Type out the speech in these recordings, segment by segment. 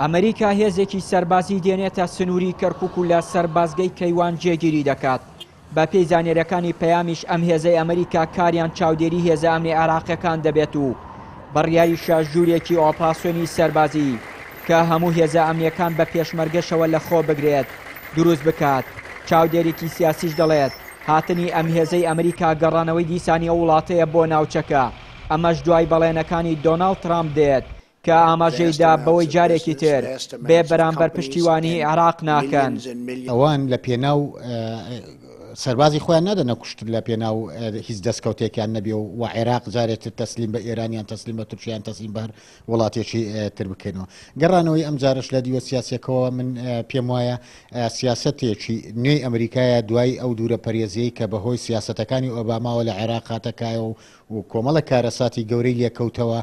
ئەمریکا هێزێکی سەربازی دێنێتە سنووری کەرکووک و لە سەربازگەی کەیوان جێگیری دەکات. بە پێی زانێرەکانی پەیامیش ئەم هێزەی ئەمریکا کاریان چاودێری هێزە ئەمنی عێراقیەکان دەبێت و بڕیاری شاژوورێکی ئۆپراسیۆنی سەربازی کە هەموو هێزە ئەمنیەکان بە پێشمەرگەشەوە لە خۆ بگرێت دروست بکات. چاودێرێکی سیاسیش دەڵێت هاتنی ئەم هێزەی ئەمریکا گەڕانەوەی دیسانی ئەو وڵاتەیە بۆ ناوچەکە. ئەمەش دوای بەڵێنەکانی دۆناڵد ترامپ دێت کە ئاماژەیدا بەوەی جارێکی تر بێ بەرامبەر پشتیوانی عێراق ناکەن. ئەوان لە پێناو سەربازی خۆیان نەدەنە کوشت لە پێناو هیچ دەستکەوتێکیان نەبێ و عێراق جارێتتر تەسلیم بە ئێرانیان تەسلیم بە تورکیان تەسلیم بەر وڵاتێکی تر بکەینەوە. گەڕانەوەی ئەم جارش لە دیوە سیاسەکەەوە من پێم وایە سیاسەتێکی نوێی ئەمریکایە دوای ئەو دوورە پەرێزیەی کە بەهۆی سیاسەتەکانی ئۆباماوە لە عێراق هاتەکایە و کۆمەڵە کارەساتی گەورەی لێکەوتەوە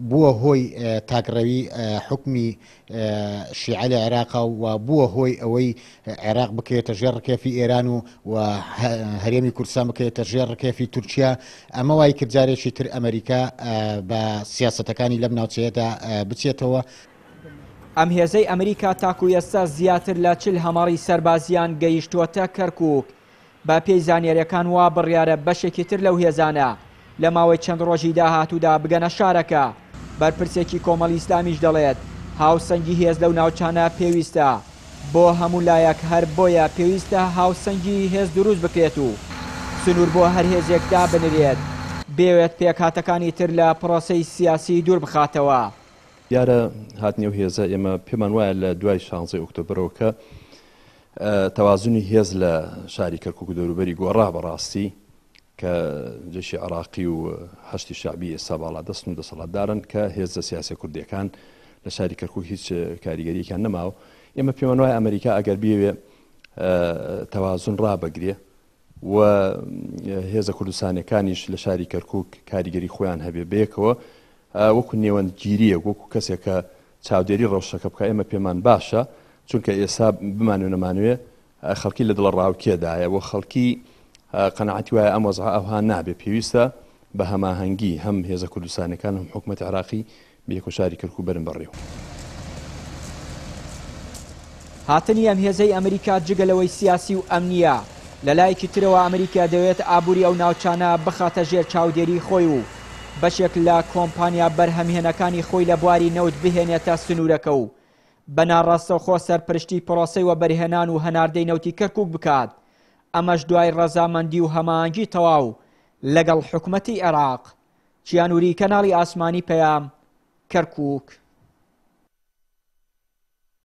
بووە هۆی تاکڕەوی حکمی شیعە لە عێراقا و بووە هۆی ئەوەی عێراق بکەوێتە ژێر ڕکێفی ئێران و هەرێمی کوردستان بکەوێتە ژێر ڕکێفی تورکیا. ئەمە وای کرد جارێکی تر ئەمریکا بە سیاسەتەکانی لەم ناوچەیەدا بچێتەوە. ئەم هێزەی ئەمریکا تاکو ئێستا زیاتر لە 40 هەمەڕی سەربازیان گەیشتووەتە کەرکووک. بە پێی زانیاریەکان وا بڕیارە بەشێکی تر لەو هێزانە لە ماوەی چەند ڕۆژی داهاتوودا بگەنە شارەکە. بەرپرسێکی کۆمەڵی ئیسلامیش دەڵێت هاوسەنگی هێز لەو ناوچانە پێویستە بۆ هەموو لایەک، هەر بۆیە پێویستە هاوسەنگی هێز دروست بکرێت و سنوور بۆ هەر هێزێکدا بنرێت بێوێت پێکهاتەکانی تر لە پرۆسەی سیاسی دوور بخاتەوە. دیارە هاتنێو هێزە ئێمە پێمان وایە لە دوای 16 ئۆکتۆبرەوە کە تەوازنی هێز لە شاری کەرکووک و دەوروبەری گۆڕا بەڕاستی کە جێشی عراقی و هەشتی شعبی ئێستا باڵادەستن و دەسەڵاتدارن کە هێزە سیاسی کوردیەکان لە شاری کەرکووک هیچ کاریگەریەکیان نەماوە. ئێمە پێمان وایە ئەمریکا ئەگەر بێوێ تەوازن ڕابگرێ و هێزە کوردستانەکانیش لە شاری کەرکووک کاریگەری خۆیان هەبێ بەیەکەوە وەکو نێوەندگیریە وەکو کەسێک کە چاودێری ڕەوشەکە بکە ئێمە پێمان باشە، چونکە ئێستا بمانوێ نەمانوێ خەڵکی لە دڵە ڕاوکێدایە و خەڵکی قەنەعەتی وایە ئەم وەزعە ئەوها نابێ. پێویستە بە هەماهەنگی هەم هێزە کوردستانەکان هەم حکومەتی عێراقی بەیەکەوە شاری کەرکووک بەرن بەڕێوە. هاتنی ئەم هێزەی ئەمریکا جگەلەوەی سیاسی و ئەمنیە لەلایەکی ترەوە ئەمریکا دەوێت ئابووری ئەو ناوچانە بخاتە ژێر چاودێری خۆی و بەشێک لە کۆمپانیا بەرهەمهێنەکانی خۆی لە بواری نەوت بهێنێتە سنوورەکە و بەناڕاستەوخۆ سەرپرشتی پرۆسەی وەبەرهێنان و هەناردەی نەوتی کەرکووک بکات. ئەمەش دوای ڕەزامەندی و هەماهەنگی تەواو لەگەڵ حکومەتی عێراق. چیانووری کەناڵی ئاسمانی پەیام، کەرکووک.